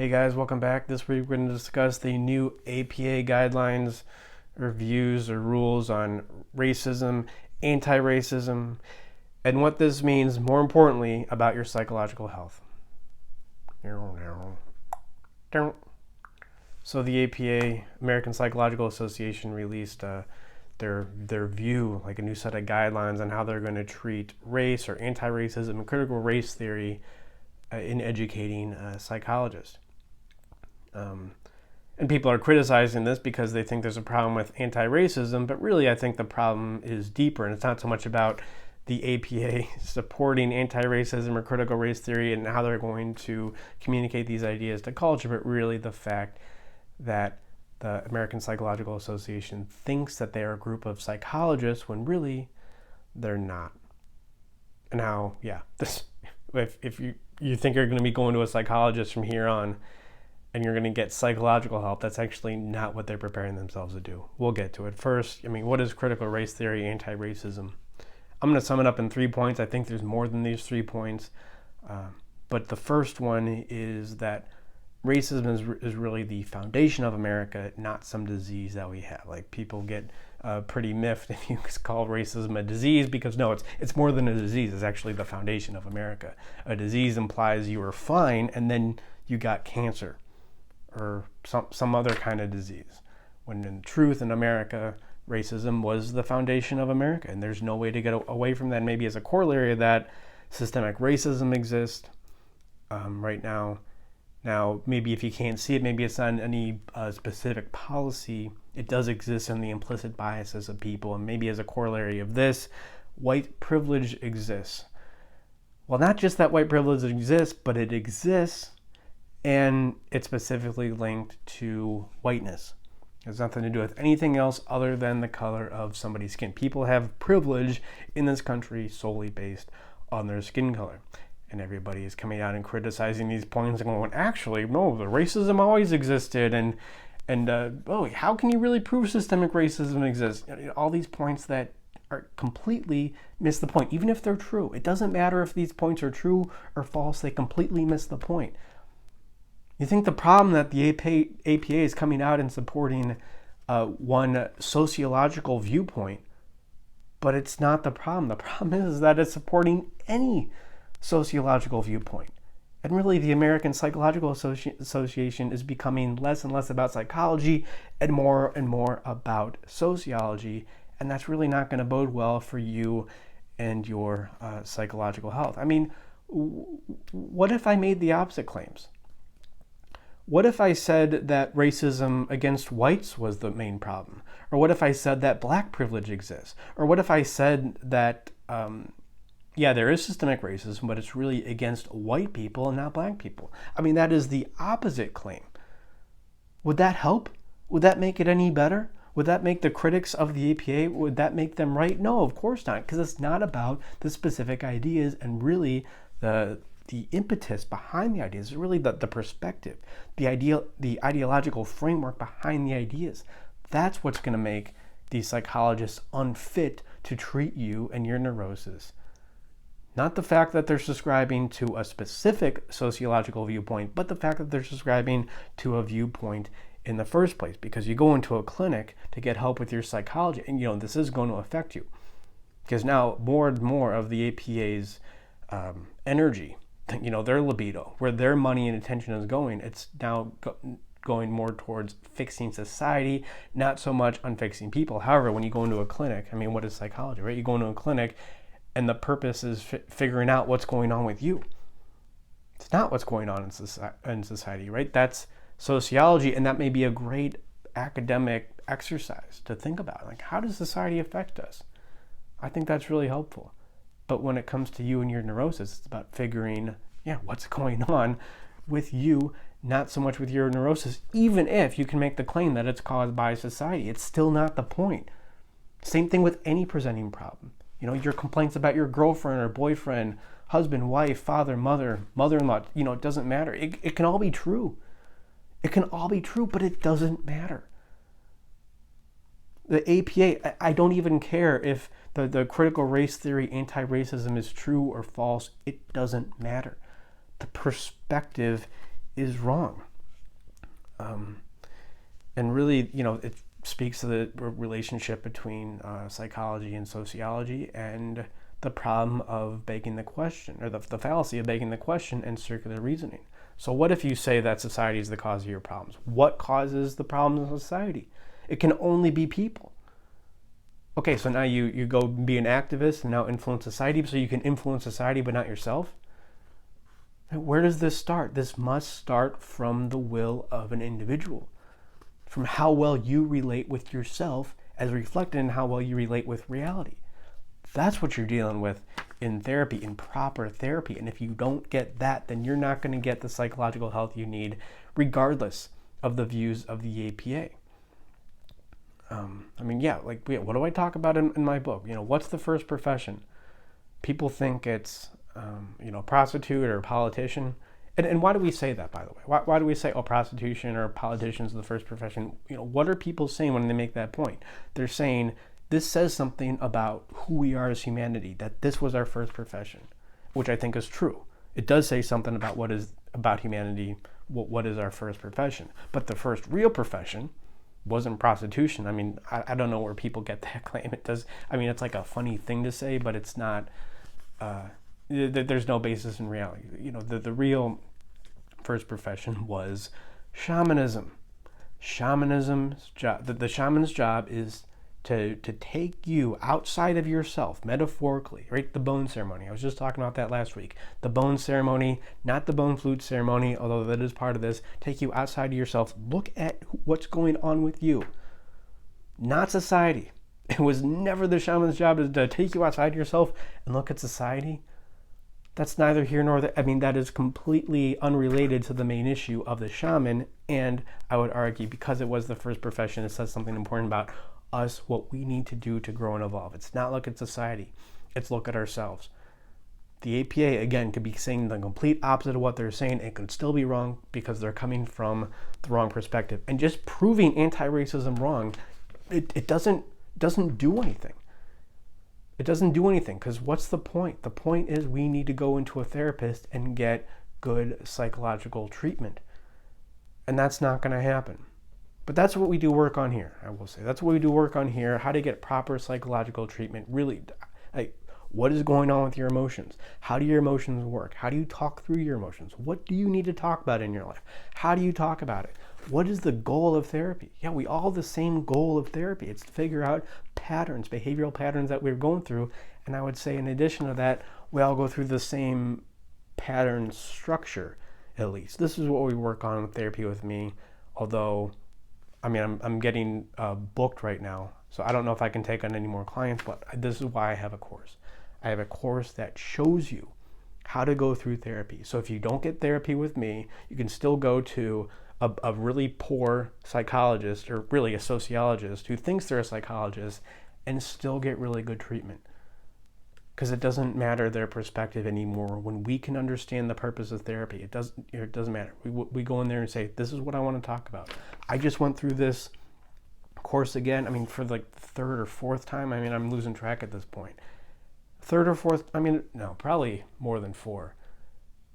Hey guys, welcome back. This week we're going to discuss the new APA guidelines or views or rules on racism, anti-racism, and what this means, more importantly, about your psychological health. So the APA, American Psychological Association, released their view, like a new set of guidelines on how they're going to treat race or anti-racism and critical race theory in educating psychologists. And people are criticizing this because they think there's a problem with anti-racism, but really I think the problem is deeper, and it's not so much about the APA supporting anti-racism or critical race theory and how they're going to communicate these ideas to culture, but really the fact that the American Psychological Association thinks that they are a group of psychologists when really they're not. And how, if you think you're going to be going to a psychologist from here on and you're going to get psychological help, that's actually not what they're preparing themselves to do. We'll get to it. First, what is critical race theory, anti-racism? I'm going to sum it up in 3 points. I think there's more than these 3 points. But the first one is that racism is really the foundation of America, not some disease that we have. Like, people get pretty miffed if you call racism a disease, because no, it's more than a disease. It's actually the foundation of America. A disease implies you were fine and then you got cancer or some other kind of disease. When in truth, in America, racism was the foundation of America, and there's no way to get away from that. Maybe as a corollary of that, systemic racism exists right now. Now, maybe if you can't see it, maybe it's not any specific policy. It does exist in the implicit biases of people, and maybe as a corollary of this, white privilege exists. Well, not just that white privilege exists, but it exists, and it's specifically linked to whiteness. It has nothing to do with anything else other than the color of somebody's skin. People have privilege in this country solely based on their skin color. And everybody is coming out and criticizing these points and going, actually, no, the racism always existed. And how can you really prove systemic racism exists? All these points that are completely miss the point, even if they're true. It doesn't matter if these points are true or false. They completely miss the point. You think the problem that the APA is coming out and supporting one sociological viewpoint, but it's not the problem. The problem is that it's supporting any sociological viewpoint. And really, the American Psychological Association is becoming less and less about psychology and more about sociology. And that's really not going to bode well for you and your psychological health. What if I made the opposite claims? What if I said that racism against whites was the main problem? Or what if I said that black privilege exists? Or what if I said that, there is systemic racism, but it's really against white people and not black people? That is the opposite claim. Would that help? Would that make it any better? Would that make the critics of the APA, would that make them right? No, of course not, because it's not about the specific ideas, and really the impetus behind the ideas is really the perspective, the ideological framework behind the ideas. That's what's going to make these psychologists unfit to treat you and your neurosis. Not the fact that they're subscribing to a specific sociological viewpoint, but the fact that they're subscribing to a viewpoint in the first place. Because you go into a clinic to get help with your psychology, and this is going to affect you. Because now more and more of the APA's energy, their libido, where their money and attention is going, it's now going more towards fixing society, not so much on fixing people. However, when you go into a clinic, what is psychology, right? You go into a clinic and the purpose is figuring out what's going on with you. It's not what's going on in society, right? That's sociology, and that may be a great academic exercise to think about. Like, how does society affect us? I think that's really helpful. But when it comes to you and your neurosis, it's about figuring, what's going on with you, not so much with your neurosis. Even if you can make the claim that it's caused by society, it's still not the point. Same thing with any presenting problem. Your complaints about your girlfriend or boyfriend, husband, wife, father, mother, mother-in-law, it doesn't matter. It can all be true. It can all be true, but it doesn't matter. The APA, I don't even care if the critical race theory, anti-racism is true or false. It doesn't matter. The perspective is wrong. And really, it speaks to the relationship between psychology and sociology, and the problem of begging the question, or the fallacy of begging the question and circular reasoning. So what if you say that society is the cause of your problems? What causes the problems of society? It can only be people. Okay, so now you go be an activist and now influence society, so you can influence society but not yourself? Where does this start? This must start from the will of an individual, from how well you relate with yourself as reflected in how well you relate with reality. That's what you're dealing with in therapy, in proper therapy. And if you don't get that, then you're not going to get the psychological health you need, regardless of the views of the APA. What do I talk about in my book? What's the first profession? People think it's, prostitute or politician. And why do we say that, by the way? Why do we say, prostitution or politicians are the first profession? What are people saying when they make that point? They're saying, this says something about who we are as humanity, that this was our first profession, which I think is true. It does say something about what is about humanity, what is our first profession. But the first real profession wasn't prostitution. I don't know where people get that claim. It does. It's like a funny thing to say, but it's not. There's no basis in reality. The real first profession was shamanism. Shamanism's job. The shaman's job is to take you outside of yourself, metaphorically, right? The bone ceremony. I was just talking about that last week. The bone ceremony, not the bone flute ceremony, although that is part of this. Take you outside of yourself. Look at what's going on with you, not society. It was never the shaman's job to take you outside yourself and look at society. That's neither here nor there. That is completely unrelated to the main issue of the shaman. And I would argue, because it was the first profession, it says something important about us, what we need to do to grow and evolve. It's not look at society, it's look at ourselves. The APA, again, could be saying the complete opposite of what they're saying. It could still be wrong because they're coming from the wrong perspective. And just proving anti-racism wrong, it doesn't do anything. It doesn't do anything, because what's the point? The point is we need to go into a therapist and get good psychological treatment. And that's not going to happen. But that's what we do work on here, I will say. That's what we do work on here, how to get proper psychological treatment. Really, what is going on with your emotions? How do your emotions work? How do you talk through your emotions? What do you need to talk about in your life? How do you talk about it? What is the goal of therapy? Yeah, we all have the same goal of therapy. It's to figure out patterns, behavioral patterns that we're going through. And I would say in addition to that, we all go through the same pattern structure, at least. This is what we work on with therapy with me, although I'm getting booked right now, so I don't know if I can take on any more clients, but this is why I have a course. I have a course that shows you how to go through therapy. So if you don't get therapy with me, you can still go to a really poor psychologist, or really a sociologist who thinks they're a psychologist, and still get really good treatment. Because it doesn't matter their perspective anymore. When we can understand the purpose of therapy, it doesn't matter. We go in there and say, this is what I want to talk about. I just went through this course again, for the third or fourth time. I'm losing track at this point. Third or fourth, no, probably more than four.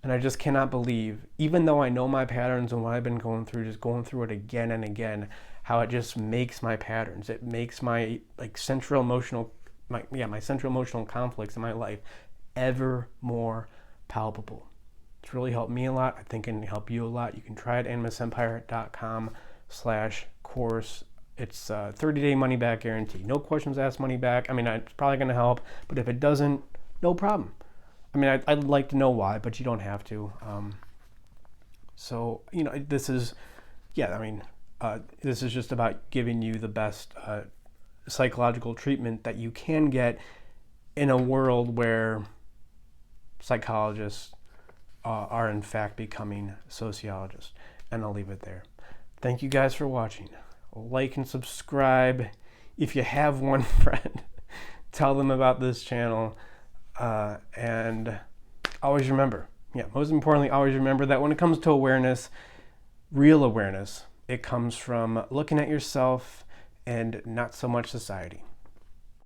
And I just cannot believe, even though I know my patterns and what I've been going through, just going through it again and again, how it just makes my patterns. It makes my central emotional conflicts in my life ever more palpable. It's really helped me a lot. I think it can help you a lot. You can try it, animusempire.com/course. It's a 30-day money back guarantee. No questions asked, money back. It's probably going to help, but if it doesn't, no problem. I'd like to know why, but you don't have to. This is just about giving you the best psychological treatment that you can get in a world where psychologists are in fact becoming sociologists. And I'll leave it there. Thank you guys for watching. Like and subscribe. If you have one friend, tell them about this channel. And always remember, most importantly, always remember that when it comes to awareness, real awareness, it comes from looking at yourself and not so much society.